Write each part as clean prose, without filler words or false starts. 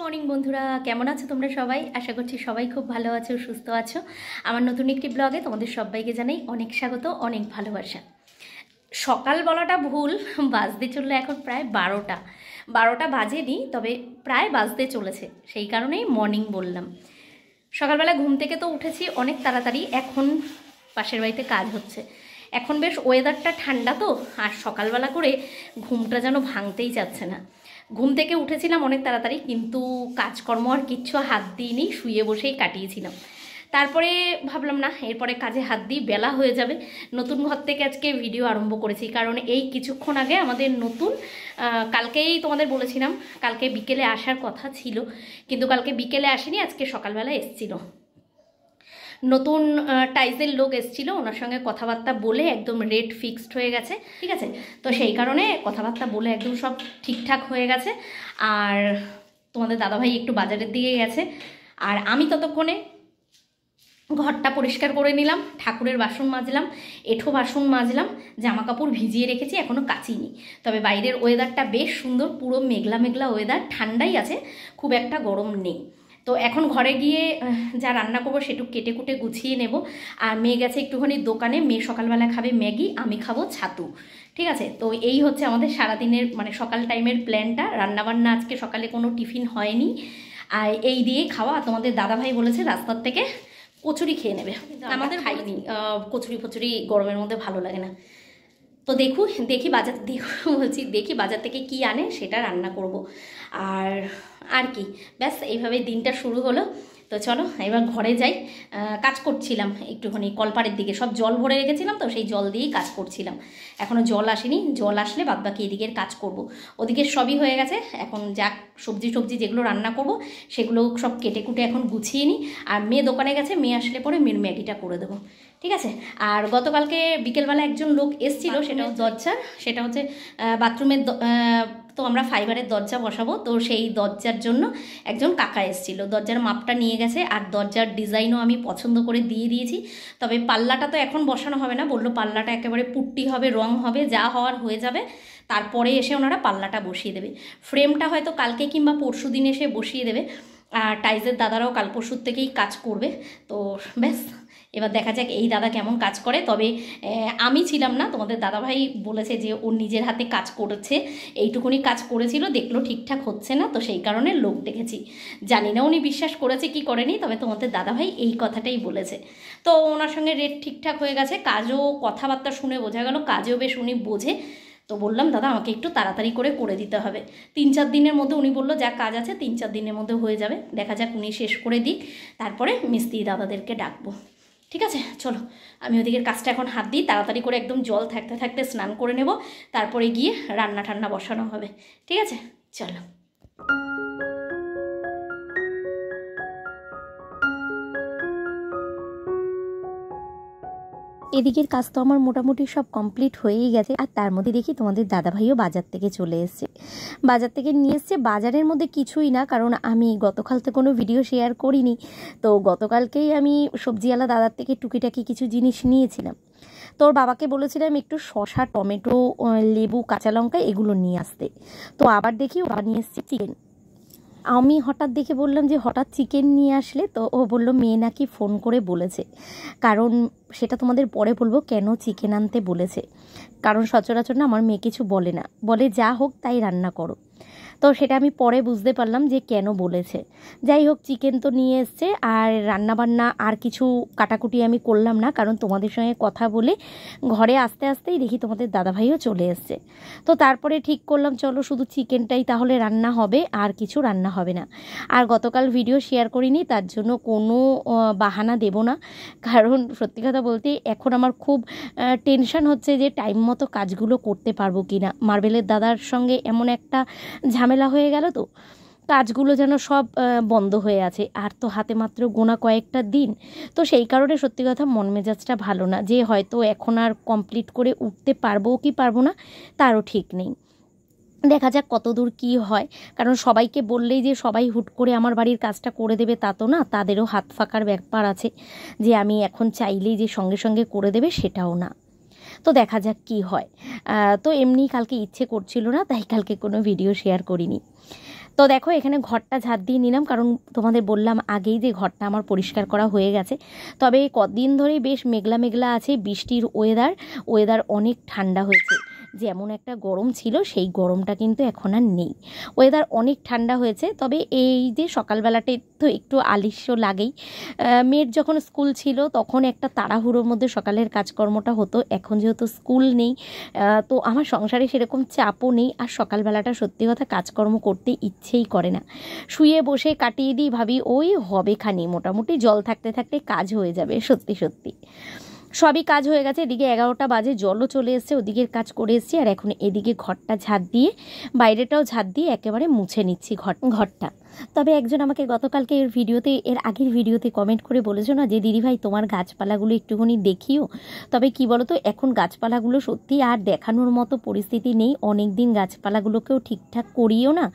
Morning বন্ধুরা, কেমন আছো তোমরা সবাই? আশা করছি সবাই খুব ভালো আছো, সুস্থ আছো। আমার নতুন একটি ব্লগে তোমাদের সবাইকে জানাই অনেক স্বাগত, অনেক ভালোবাসা। সকাল বলাটা ভুল, বাজতে চললো এখন প্রায় 12টা বাজেনি, তবে প্রায় বাজতে চলেছে, সেই কারণেই মর্নিং বললাম। সকালবেলা ঘুম থেকে তো উঠেছি অনেক তাড়াতাড়ি। এখন পাশের বাড়িতে কাজ হচ্ছে। এখন বেশ ওয়েদারটা ঠান্ডা তো, আর সকালবেলা করে ঘুমটা যেন ভাঙতেই যাচ্ছে না। ঘুম থেকে উঠেছিলাম অনেক তাড়াতাড়ি, কিন্তু কাজকর্ম আর কিচ্ছু হাত দিইনি, শুয়ে বসেই কাটিয়েছিলাম। তারপরে ভাবলাম না, এরপরে কাজে হাত দিই, বেলা হয়ে যাবে। নতুন ঘর থেকে আজকে ভিডিও আরম্ভ করেছি, কারণ এই কিছুক্ষণ আগে আমাদের নতুন, কালকেই তোমাদের বলেছিলাম কালকে বিকেলে আসার কথা ছিল, কিন্তু কালকে বিকেলে আসেনি, আজকে সকালবেলা এসেছিল। নতুন টাইজের লোক এসেছিল, ওনার সঙ্গে কথাবার্তা বলে একদম রেট ফিক্সড হয়ে গেছে, ঠিক আছে। তো সেই কারণে কথাবার্তা বলে একদম সব ঠিকঠাক হয়ে গেছে। আর তোমাদের দাদাভাই একটু বাজারের দিকে গেছে, আর আমি ততক্ষণে ঘরটা পরিষ্কার করে নিলাম, ঠাকুরের বাসন মাজলাম, এঁঠো বাসন মাজলাম, জামা কাপড় ভিজিয়ে রেখেছি, এখনও কাচিনি। তবে বাইরের ওয়েদারটা বেশ সুন্দর, পুরো মেঘলা মেঘলা ওয়েদার, ঠান্ডাই আছে, খুব একটা গরম নেই। তো এখন ঘরে গিয়ে যা রান্না করবো সেটুকু কেটে কুটে গুছিয়ে নেব। আর মেয়ে গেছে একটুখানি দোকানে, মেয়ে সকালবেলা খাবে ম্যাগি, আমি খাবো ছাতু, ঠিক আছে। তো এই হচ্ছে আমাদের সারাদিনের মানে সকাল টাইমের প্ল্যানটা। রান্নাবান্না আজকে সকালে কোনো টিফিন হয়নি, আর এই দিয়েই খাওয়া। তোমাদের দাদাভাই বলেছে রাস্তার থেকে কচুরি খেয়ে নেবে, আমাদের খাইনি। কচুরি ফচুরি গরমের মধ্যে ভালো লাগে না। তো দেখি বাজার থেকে কি আনে সেটা রান্না করব। আর কি, ব্যাস এইভাবে দিনটা শুরু হলো। তো চলো এবার ঘরে যাই। কাজ করছিলাম একটুখানি কলপাড়ের দিকে, সব জল ভরে রেখেছিলাম, তো সেই জল দিয়েই কাজ করছিলাম। এখনও জল আসেনি, জল আসলে বাদবাকি এদিকের কাজ করব। ওদিকে সবই হয়ে গেছে, এখন যাক সবজি যেগুলো রান্না করব সেগুলো সব কেটে কুটে এখন গুছিয়ে নিই। আর মেয়ে দোকানে গেছে, মেয়ে আসলে পরে মেয়ের ম্যাগিটা করে দেবো, ঠিক আছে। আর গতকালকে বিকেলবেলা একজন লোক এসেছিলো, সেটা হচ্ছে বাথরুমের, তো আমরা ফাইবারের দরজা বসাবো, তো সেই দরজার জন্য একজন কাকা এসেছিল, দরজার মাপটা নিয়ে গেছে। আর দরজার ডিজাইনও আমি পছন্দ করে দিয়ে দিয়েছি। তবে পাল্লাটা তো এখন বসানো হবে না, বললো পাল্লাটা একেবারে পুট্টি হবে, রং হবে, যা হওয়ার হয়ে যাবে, তারপরে এসে ওনারা পাল্লাটা বসিয়ে দেবে। ফ্রেমটা হয়তো কালকে কিংবা পরশু দিন এসে বসিয়ে দেবে। আর টাইজের দাদারাও কাল পরশুর থেকেই কাজ করবে। তো ব্যাস এবার দেখা যাক এই দাদা কেমন কাজ করে। তবে আমি ছিলাম না, তোমাদের দাদাভাই বলেছে যে ও নিজের হাতে কাজ করেছে, এইটুকুনি কাজ করেছিল, দেখলো ঠিকঠাক হচ্ছে না, তো সেই কারণে লোক দেখেছি। জানি না উনি বিশ্বাস করেছে কি করেনি, তবে তোমাদের দাদাভাই এই কথাটাই বলেছে। তো ওনার সঙ্গে রেট ঠিকঠাক হয়ে গেছে, কাজও কথাবার্তা শুনে বোঝা গেল কাজও বেশ উনি বোঝে। তো বললাম দাদা আমাকে একটু তাড়াতাড়ি করে দিতে হবে। 3-4 দিনের মধ্যে, উনি বললো যা কাজ আছে 3-4 দিনের মধ্যে হয়ে যাবে। দেখা যাক উনি শেষ করে দিক, তারপরে মিস্ত্রি দাদাদেরকে ডাকবো, ঠিক আছে। চলো আমি ওদিকের কাজটা এখন হাত দিই, তাড়াতাড়ি করে একদম জল থাকতে থাকতে স্নান করে নেব, তারপরে গিয়ে রান্না ঠান্না বসানো হবে, ঠিক আছে। চলো এদিকের কাজ তো আমার মোটামুটি সব কমপ্লিট হয়েই গেছে। আর তার মধ্যে দেখি তোমাদের দাদাভাইও বাজার থেকে চলে এসছে, বাজার থেকে নিয়ে এসছে। বাজারের মধ্যে কিছুই না, কারণ আমি গতকাল তো কোনো ভিডিও শেয়ার করিনি, তো গতকালকেই আমি সবজিওয়ালা দাদার থেকে টুকিটাকি কিছু জিনিস নিয়েছিলাম। তোর বাবাকে বলেছিলাম একটু শসা, টমেটো, লেবু, কাঁচা লঙ্কা এগুলো নিয়ে আসতে। তো আবার দেখি ও নিয়ে এসছে চিকেন। আমি হঠাৎ দেখে বললাম যে হঠাৎ চিকেন নিয়ে আসলে, তো ও বলল মেয়ে নাকি ফোন করে বলেছে। কারণ সেটা তোমাদের পরে বলবো কেন চিকেন আনতে বলেছে, কারণ সচরাচর না আমার মেয়ে কিছু বলে না, বলে যা হোক তাই রান্না করো। তো সেটা আমি পরে বুঝতে পারলাম যে কেন বলেছে। যাই হোক, চিকেন তো নিয়ে এসছে, আর রান্নাবান্না আর কিছু কাটাকুটি আমি করলাম না, কারণ তোমাদের সঙ্গে কথা বলে ঘরে আসতে আসতেই দেখি তোমাদের দাদাভাইও চলে এসছে। তো তারপরে ঠিক করলাম চলো শুধু চিকেনটাই তাহলে রান্না হবে, আর কিছু রান্না হবে না। আর গতকাল ভিডিও শেয়ার করিনি, তার জন্য কোনো বাহানা দেব না, কারণ সত্যি কথা বলতে এখন আমার খুব টেনশন হচ্ছে যে টাইম মতো কাজগুলো করতে পারবো কি না। মার্বেলের দাদার সঙ্গে এমন একটা ঝামেলা হয়ে গেল, তো কাজগুলো যেন সব বন্ধ হয়ে আছে, আর তো হাতে মাত্র গোনা কয়েকটা দিন। তো সেই কারণে সত্যি কথা মন মেজাজটা ভালো না, যে হয়তো এখন আর কমপ্লিট করে উঠতে পারবো কি পারবো না তারও ঠিক নেই। দেখা যাক কতদূর কি হয়, কারণ সবাইকে বললেই যে সবাই হুট করে আমার বাড়ির কাজটা করে দেবে তা তো না, তাদেরও হাত ফাঁকার ব্যাপার আছে, যে আমি এখন চাইলেই যে সঙ্গে সঙ্গে করে দেবে সেটাও না। তো দেখা যাক কি হয়। তো এমনি কালকে ইচ্ছে করছিল না, তাই কালকে কোনো ভিডিও শেয়ার করিনি। তো দেখো এখানে ঘরটা ঝাড় দিয়ে নিলাম, কারণ তোমাদের বললাম আগেই যে ঘরটা আমার পরিষ্কার করা হয়ে গেছে। তবে কদিন ধরেই বেশ মেঘলা মেঘলা আছে, বৃষ্টির ওয়েদার অনেক ঠান্ডা হয়েছে। যেমন একটা গরম ছিল সেই গরমটা কিন্তু এখন আর নেই, ওয়েদার অনেক ঠান্ডা হয়েছে। তবে এই যে সকালবেলাটা তো একটু আলস্য লাগেই, মেয়ের যখন স্কুল ছিল তখন একটা তাড়াহুড়োর মধ্যে সকালের কাজকর্মটা হতো। এখন যেহেতু স্কুল নেই তো আমার সংসারে সেরকম চাপও নেই, আর সকালবেলাটা সত্যি কথা কাজকর্ম করতে ইচ্ছেই করে না, শুয়ে বসে কাটিয়ে দিই, ভাবি ওই হবে খানি, মোটামুটি জল থাকতে থাকতে কাজ হয়ে যাবে। সত্যি সত্যি সবই কাজ হয়ে গেছে, এদিকে 11টা বাজে, জলও চলে এসছে, ওদিকের কাজ করে এসছি, আর এখন এদিকে ঘরটা ঝাড় দিয়ে বাইরেটাও ঝাড় দিয়ে একেবারে মুছে নিচ্ছি ঘরটা। তবে একজন আমাকে গতকালকে এর আগের ভিডিওতে কমেন্ট করে বলেছো না যে দিদিভাই তোমার গাছপালাগুলো একটুখানি দেখিও। তবে কি বলো তো, এখন গাছপালাগুলো সত্যি আর দেখানোর মতো পরিস্থিতি নেই, অনেক দিন গাছপালাগুলোকেও ঠিকঠাক করিও না,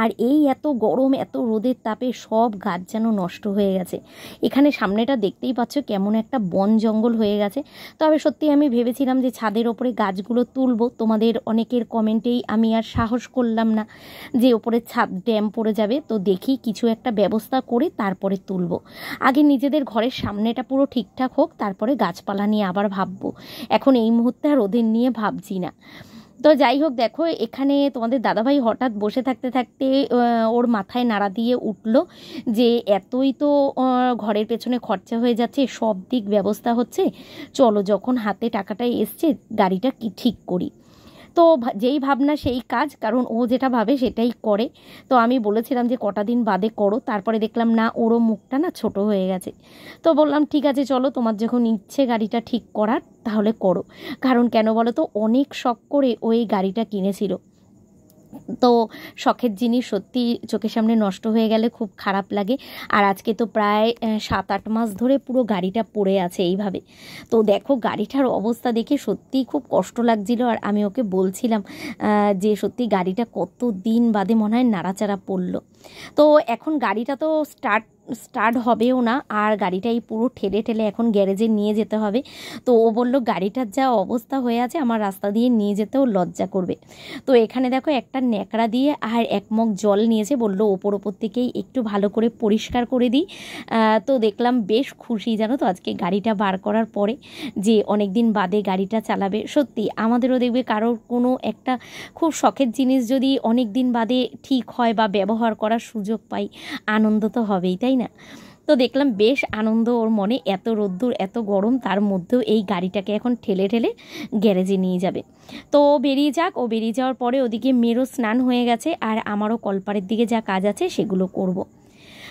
আর এই এত গরম এত রোদের তাপে সব গাছ যেন নষ্ট হয়ে গেছে। এখানে সামনেটা দেখতেই পাচ্ছ কেমন একটা বন জঙ্গল হয়ে গেছে। তবে সত্যি আমি ভেবেছিলাম যে ছাদের ওপরে গাছগুলো তুলবো, তোমাদের অনেকের কমেন্টেই আমি আর সাহস করলাম না যে ওপরে ছাদ ড্যাম পড়ে যাবে, তো দেখি কিছু একটা ব্যবস্থা করে তারপরে তুলবো। আগে নিজেদের ঘরের সামনেটা পুরো ঠিকঠাক হোক, তারপরে গাছপালা নিয়ে আবার ভাববো, এখন এই মুহূর্তে আর ওদের নিয়ে ভাবছি না। তো যাই হোক, দেখো এখানে তোমাদের দাদাভাই হঠাৎ বসে থাকতে থাকতে ওর মাথায় নাড়া দিয়ে উঠলো যে এতই তো ঘরের পেছনে খরচা হয়ে যাচ্ছে, সব দিক ব্যবস্থা হচ্ছে, চলো যখন হাতে টাকাটা এসছে গাড়িটা কি ঠিক করি। তো যেই ভাবনা সেই কাজ, কারণ ও যেটা ভাবে সেটাই করে। তো আমি বলেছিলাম যে কটা দিন বাদে করো, তারপরে দেখলাম না ওরও মুখটা না ছোট হয়ে গেছে। তো বললাম ঠিক আছে চলো, তোমার যখন ইচ্ছে গাড়িটা ঠিক করার তাহলে করো। কারণ কেন বলো তো, অনেক শখ করে ওই গাড়িটা কিনেছিল, তো শখের জিনিস সত্যি চোখের সামনে নষ্ট হয়ে গেলে খুব খারাপ লাগে। আর আজকে তো প্রায় 7-8 মাস ধরে পুরো গাড়িটা পড়ে আছে এইভাবে। তো দেখো গাড়িটার অবস্থা দেখে সত্যিই খুব কষ্ট লাগছিল, আর আমি ওকে বলছিলাম যে সত্যি গাড়িটা কত দিন বাদে মনে হয় নাড়াচাড়া পড়লো। তো এখন গাড়িটা তো স্টার্ট হবেও না, আর গাড়িটাই পুরো ঠেলে ঠেলে এখন গ্যারেজে নিয়ে যেতে হবে। তো ও বলল গাড়িটার যা অবস্থা হয়ে আছে আমার রাস্তা দিয়ে নিয়ে যেতেও লজ্জা করবে। তো এখানে দেখো একটা ন্যাকড়া দিয়ে আর 1 মগ জল নিয়েছে, বললো ওপর থেকেই একটু ভালো করে পরিষ্কার করে দিই। তো দেখলাম বেশ খুশি জানো তো আজকে গাড়িটা বার করার পরে, যে অনেক দিন বাদে গাড়িটা চালাবে। সত্যি আমাদেরও দেখবে কারোর কোনো একটা খুব শখের জিনিস যদি অনেক দিন বাদে ঠিক হয় বা ব্যবহার করার সুযোগ পাই, আনন্দ তো হবেই, তাই না? তো দেখলাম বেশ আনন্দ ওর মনে, এত রোদ্দুর এত গরম তার মধ্যেও এই গাড়িটাকে এখন ঠেলে ঠেলে গ্যারেজে নিয়ে যাবে। তো বেরিয়ে যাক, ও বেরিয়ে যাওয়ার পরে ওদিকে মেয়েরও স্নান হয়ে গেছে, আর আমারও কলপাড়ের দিকে যা কাজ আছে সেগুলো করব।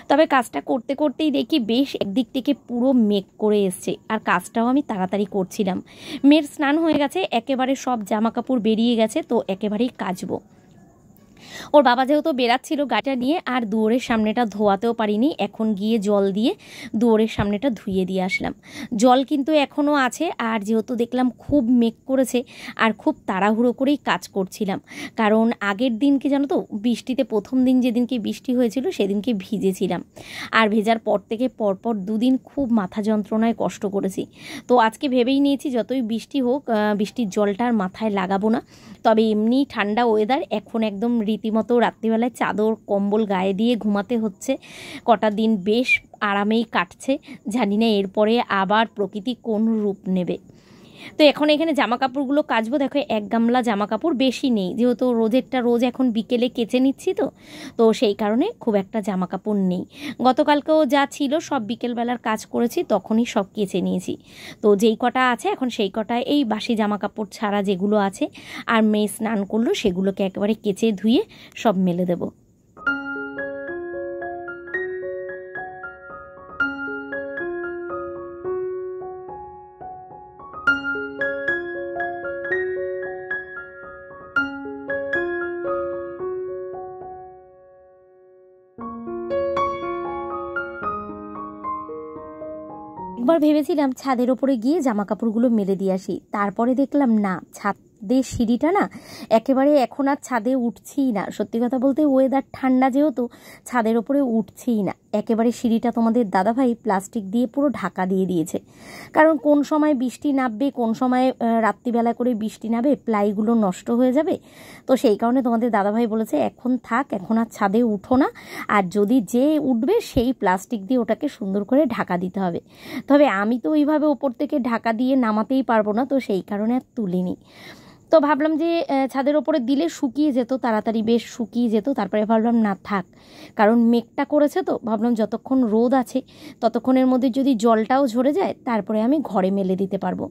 তবে কাজটা করতে করতেই দেখি বেশ একদিক থেকে পুরো মেঘ করে এসছে, আর কাজটাও আমি তাড়াতাড়ি করছিলাম। মেয়ের স্নান হয়ে গেছে, একেবারে সব জামা কাপড় বেরিয়ে গেছে, তো একেবারেই কাচবো। ওর বাবা যেহেতু বেরাচ্ছিল গাড়িটা নিয়ে, আর দুয়ারের সামনেটা ধোয়াতেও পারিনি, এখন গিয়ে জল দিয়ে দুয়ারের সামনেটা ধুয়ে দিয়ে আসলাম। জল কিন্তু এখনও আছে, আর যেহেতু দেখলাম খুব মেঘ করেছে আর খুব তাড়াহুড়ো করেই কাজ করছিলাম, কারণ আগের দিনকে জানো তো বৃষ্টিতে প্রথম দিন যেদিনকে বৃষ্টি হয়েছিল সেদিনকে ভিজেছিলাম, আর ভেজার পর থেকে পরপর 2 দিন খুব মাথা যন্ত্রণায় কষ্ট করেছি। তো আজকে ভেবেই নিয়েছি যতই বৃষ্টি হোক বৃষ্টির জলটা আর মাথায় লাগাবো না। তবে এমনি ঠান্ডা ওয়েদার, এখন একদম রীতিমতো রাত্রিবেলায় চাদর কম্বল গায়ে দিয়ে ঘুমাতে হচ্ছে, কটা দিন বেশ আরামেই কাটছে। জানি না এরপরে আবার প্রকৃতি কোন রূপ নেবে। তো এখন এখানে জামা কাপড়গুলো কাচবো। দেখো 1 গামলা জামা কাপড়, বেশি নেই, যেহেতু রোজেরটা রোজ এখন বিকেলে কেচে নিচ্ছি, তো সেই কারণে খুব একটা জামা কাপড় নেই। গতকালকেও যা ছিল সব বিকেলবেলার কাজ করেছি, তখনই সব কেচে নিয়েছি। তো যেই কটা আছে এখন সেই কটা এই বাসি জামা কাপড় ছাড়া যেগুলো আছে, আর মেয়ে স্নান করলো সেগুলোকে একেবারে কেচে ধুয়ে সব মেলে দেবো। একবার ভেবেছিলাম ছাদের ওপরে গিয়ে জামা কাপড়গুলো মেলে দিয়ে আসি, তারপরে দেখলাম না, ছাদের সিঁড়িটা না একেবারে এখন আর ছাদে উঠছিই না। সত্যি কথা বলতে ওয়েদার ঠান্ডা যেহেতু ছাদের ওপরে উঠছিই না। একেবারে সিঁড়িটা তোমাদের দাদাভাই প্লাস্টিক দিয়ে পুরো ঢাকা দিয়ে দিয়েছে, কারণ কোন সময় বৃষ্টি নামবে, কোন সময় রাত্রিবেলা করে বৃষ্টি নামবে, প্লাইগুলো নষ্ট হয়ে যাবে। তো সেই কারণে তোমাদের দাদাভাই বলেছে এখন থাক, এখন আর ছাদে উঠো না, আর যদি যে উঠবে সেই প্লাস্টিক দিয়ে ওটাকে সুন্দর করে ঢাকা দিতে হবে। তবে আমি তো ওইভাবে ওপর থেকে ঢাকা দিয়ে নামাতেই পারবো না, তো সেই কারণে আর তুলিনি। তো ভাবলাম যে ছাদের ওপরে দিলে শুকিয়ে যেত, তাড়াতাড়ি বেশ শুকিয়ে যেত। তারপরে ভাবলাম না থাক, কারণ মেঘটা করেছে, তো ভাবলাম যতক্ষণ রোদ আছে ততক্ষণের মধ্যে যদি জলটাও ঝরে যায় তারপরে আমি ঘরে মেলে দিতে পারবো।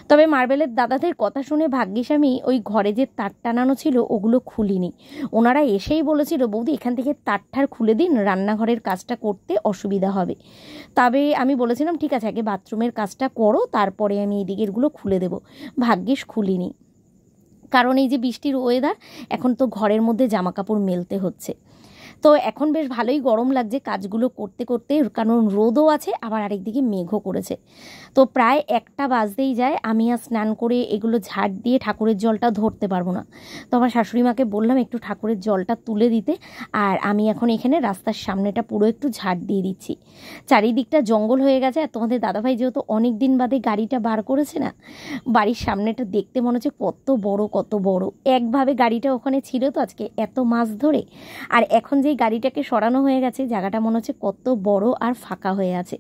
তবে মার্বেলের দাদাদের কথা শুনে ভাগ্যিস আমি ওই ঘরে যে তার টানানো ছিল ওগুলো খুলিনি। ওনারা এসেই বলেছিল বৌদি এখান থেকে তারঠার খুলে দিন, রান্নাঘরের কাজটা করতে অসুবিধা হবে। তবে আমি বলেছিলাম ঠিক আছে আগে বাথরুমের কাজটা করো, তারপরে আমি এই দিকেরগুলো খুলে দেবো। ভাগ্যিস খুলিনি, কারণ এই যে বৃষ্টির ওয়েদার, এখন তো ঘরের মধ্যে জামা কাপড় মেলতে হচ্ছে। তো এখন বেশ ভালোই গরম লাগছে কাজগুলো করতে করতে, কারণ রোদও আছে আবার আরেকদিকে মেঘও করেছে। তো প্রায় 1টা বাজতেই যায়, আমি আর স্নান করে এগুলো ঝাড় দিয়ে ঠাকুরের জলটা ধরতে পারবো না। তো আমার শাশুড়ি মাকে বললাম একটু ঠাকুরের জলটা তুলে দিতে, আর আমি এখন এখানে রাস্তার সামনেটা পুরো একটু ঝাড় দিয়ে দিচ্ছি। চারিদিকটা জঙ্গল হয়ে গেছে, আর তোমাদের দাদাভাই যেহেতু অনেক দিন বাদে গাড়িটা বার করেছে না, বাড়ির সামনেটা দেখতে মনে হচ্ছে কত বড় কত বড়। একভাবে গাড়িটা ওখানে ছিল তো আজকে এত মাস ধরে, আর এখন যেই গাড়িটাকে সরানো হয়ে গেছে জায়গাটা মনে হচ্ছে কত বড় আর ফাঁকা হয়ে আছে।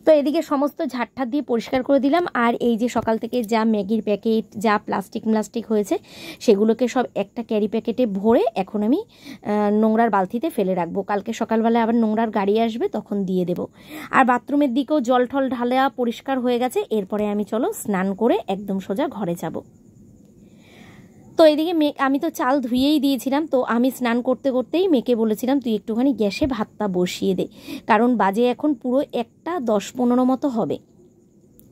তো এদিকে সমস্ত ঝাড়ঠাড় দিয়ে পরিষ্কার করে দিলাম, আর এই যে সকাল থেকে যা ম্যাগির প্যাকেট যা প্লাস্টিক হয়েছে সেগুলোকে সব একটা ক্যারি প্যাকেটে ভরে এখন আমি নোংরার বালতিতে ফেলে রাখবো। কালকে সকালবেলা আবার নোংরার গাড়ি আসবে তখন দিয়ে দেব। আর বাথরুমের দিকেও জল ঠল ঢালা পরিষ্কার হয়ে গেছে, এরপরে আমি চলো স্নান করে একদম সোজা ঘরে যাব। তো এদিকে আমি তো চাল ধুয়েই দিয়েছিলাম, তো আমি স্নান করতে করতেই মেয়েকে বলেছিলাম তুই একটুখানি গ্যাসে ভাতটা বসিয়ে দে, কারণ বাজে এখন পুরো 1টা 10-15 মতো হবে।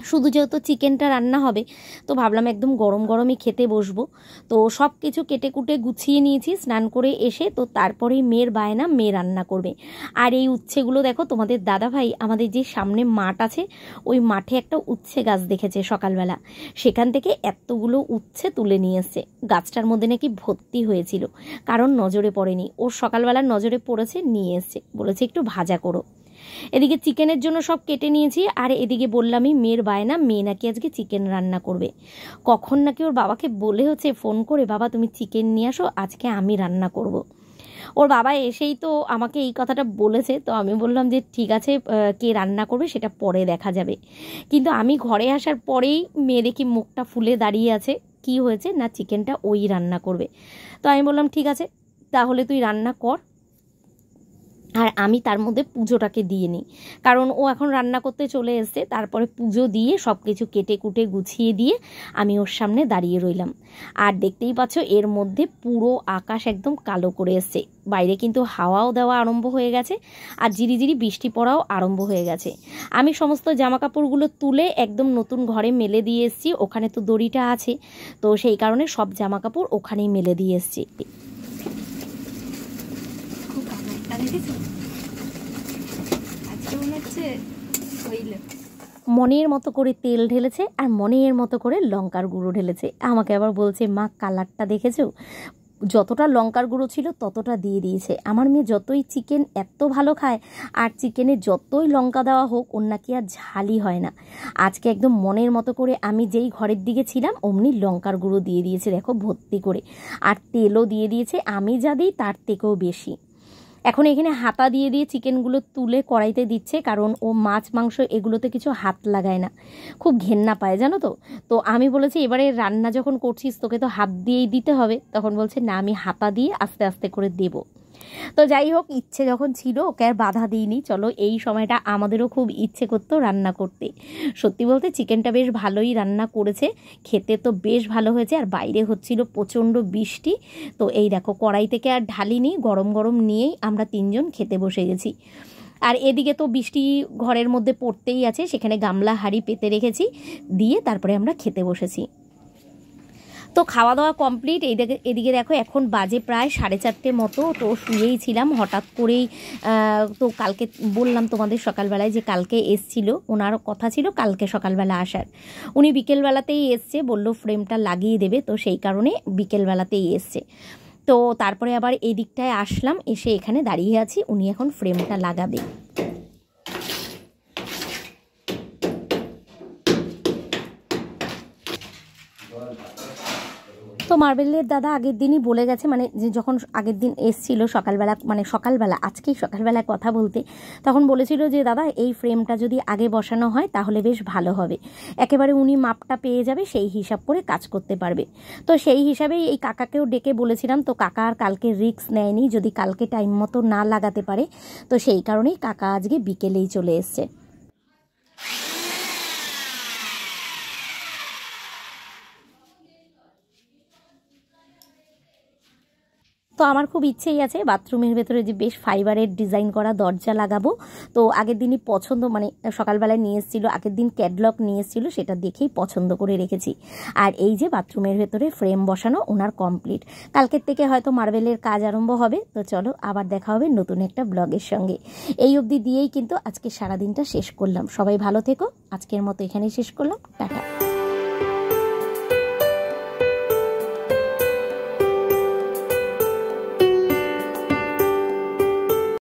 শুধু যেহেতু চিকেনটা রান্না হবে তো ভাবলাম একদম গরম গরমই খেতে বসবো। তো সব কিছু কেটে কুটে গুছিয়ে নিয়েছি স্নান করে এসে, তো তারপরেই মেয়ের বায়না মেয়ে রান্না করবে। আর এই উচ্ছেগুলো দেখো তোমাদের দাদাভাই আমাদের যে সামনে মাঠ আছে ওই মাঠে একটা উচ্ছে গাছ দেখেছে সকালবেলা, সেখান থেকে এতগুলো উচ্ছে তুলে নিয়ে এসছে। গাছটার মধ্যে নাকি ভর্তি হয়েছিল, কারণ নজরে পড়েনি, ওর সকালবেলা নজরে পড়েছে, নিয়ে এসছে, বলেছে একটু ভাজা করো। এদিকে চিকেনের জন্য সব কেটে নিয়েছি, আর এদিকে বললামই মেয়ের বায়না মেয়ে নাকি আজকে চিকেন রান্না করবে। কখন নাকি ওর বাবাকে বলে হচ্ছে ফোন করে বাবা তুমি চিকেন নিয়ে আসো আজকে আমি রান্না করব। ওর বাবা এসেই তো আমাকে এই কথাটা বলেছে, তো আমি বললাম যে ঠিক আছে কে রান্না করবে সেটা পরে দেখা যাবে। কিন্তু আমি ঘরে আসার পরেই মেয়ে দেখি মুখটা ফুলে দাঁড়িয়ে আছে, কি হয়েছে না চিকেনটা ওই রান্না করবে। তো আমি বললাম ঠিক আছে তাহলে তুই রান্না কর, আর আমি তার মধ্যে পুজোটাকে দিয়ে নিই, কারণ ও এখন রান্না করতে চলে এসছে। তারপরে পুজো দিয়ে সব কিছু কেটে কুটে গুছিয়ে দিয়ে আমি ওর সামনে দাঁড়িয়ে রইলাম। আর দেখতেই পাচ্ছ এর মধ্যে পুরো আকাশ একদম কালো করে এসছে, বাইরে কিন্তু হাওয়াও দেওয়া আরম্ভ হয়ে গেছে, আর ঝিরিঝিরি বৃষ্টি পড়াও আরম্ভ হয়ে গেছে। আমি সমস্ত জামা কাপড়গুলো তুলে একদম নতুন ঘরে মেলে দিয়ে এসেছি, ওখানে তো দড়িটা আছে, তো সেই কারণে সব জামা কাপড় ওখানেই মেলে দিয়ে এসেছি। মনের মতো করে তেল ঢেলেছে আর মনের মতো করে লঙ্কার গুঁড়ো ঢেলেছে। আমাকে আবার বলছে মা কালারটা দেখেছো, যতটা লঙ্কার গুঁড়ো ছিল ততটা দিয়ে দিয়েছে। আমার মেয়ে যতই চিকেন এত ভালো খায়, আর চিকেনে যতই লঙ্কা দেওয়া হোক ওর নাকি আর ঝালই হয় না। আজকে একদম মনের মতো করে আমি যেই ঘরের দিকে ছিলাম অমনি লঙ্কার গুঁড়ো দিয়ে দিয়েছে দেখো ভর্তি করে, আর তেলও দিয়ে দিয়েছে আমি যা দিই তার থেকেও বেশি। এখন এখানে হাতা দিয়ে দিয়ে চিকেনগুলো তুলে কড়াইতে দিচ্ছে, কারণ ও মাছ মাংস এগুলোতে কিছু হাত লাগায় না, খুব ঘেন্না পায় জানো তো। তো আমি বলেছি এবারে রান্না যখন করছিস তোকে তো হাত দিয়েই দিতে হবে, তখন বলছে না আমি হাতা দিয়ে আস্তে আস্তে করে দেবো। তো যাই হোক ইচ্ছে যখন ছিল ওকে আর বাধা দিইনি। চলো এই সময়টা আমাদেরও খুব ইচ্ছে করতো রান্না করতে। সত্যি বলতে চিকেনটা বেশ ভালোই রান্না করেছে, খেতে তো বেশ ভালো হয়েছে। আর বাইরে হচ্ছিল প্রচণ্ড বৃষ্টি, তো এই দেখো কড়াই থেকে আর ঢালিনি, গরম গরম নিয়েই আমরা 3জন খেতে বসে গেছি। আর এদিকে তো বৃষ্টি ঘরের মধ্যে পড়তেই আছে, সেখানে গামলা হাঁড়ি পেতে রেখেছি, দিয়ে তারপরে আমরা খেতে বসেছি। তো খাওয়া দাওয়া কমপ্লিট। এদিকে দেখো এখন বাজে প্রায় 4:30 মতো। তো শুয়েই ছিলাম, হঠাৎ করেই তো কালকে বললাম তোমাদের সকালবেলায় যে কালকে এসছিল, ওনার কথা ছিল কালকে সকালবেলা আসার, উনি বিকেলবেলাতেই এসছে, বললো ফ্রেমটা লাগিয়ে দেবে, তো সেই কারণে বিকেলবেলাতেই এসছে। তো তারপরে আবার এই দিকটায় আসলাম, এসে এখানে দাঁড়িয়ে আছি, উনি এখন ফ্রেমটা লাগাবে। তো মার্বেলের দাদা আগের দিনই বলে গেছে, মানে যে যখন আগের দিন এসছিল সকালবেলা আজকেই সকালবেলা কথা বলতে, তখন বলেছিল যে দাদা এই ফ্রেমটা যদি আগে বসানো হয় তাহলে বেশ ভালো হবে, একেবারে উনি মাপটা পেয়ে যাবে, সেই হিসাব করে কাজ করতে পারবে। তো সেই হিসাবেই এই কাকাকেও ডেকে বলেছিলাম, তো কাকা আর কালকে রিস্ক নেয়নি, যদি কালকে টাইম মতো না লাগাতে পারে, তো সেই কারণেই কাকা আজকে বিকেলেই চলে এসছে। তো আমার খুব ইচ্ছেই আছে বাথরুমের ভেতরে যে বেশ ফাইবারের ডিজাইন করা দরজা লাগাবো। তো আগের দিনই পছন্দ, মানে সকালবেলায় নিয়ে এসেছিলো, আগের দিন ক্যাটলগ নিয়ে এসেছিলো, সেটা দেখেই পছন্দ করে রেখেছি। আর এই যে বাথরুমের ভেতরে ফ্রেম বসানো ওনার কমপ্লিট, কালকের থেকে হয়তো মার্বেলের কাজ আরম্ভ হবে। তো চলো আবার দেখা হবে নতুন একটা ব্লগের সঙ্গে। এই অবধি দিয়েই কিন্তু আজকে সারাদিনটা শেষ করলাম। সবাই ভালো থেকো, আজকের মতো এখানেই শেষ করলাম, টাটা।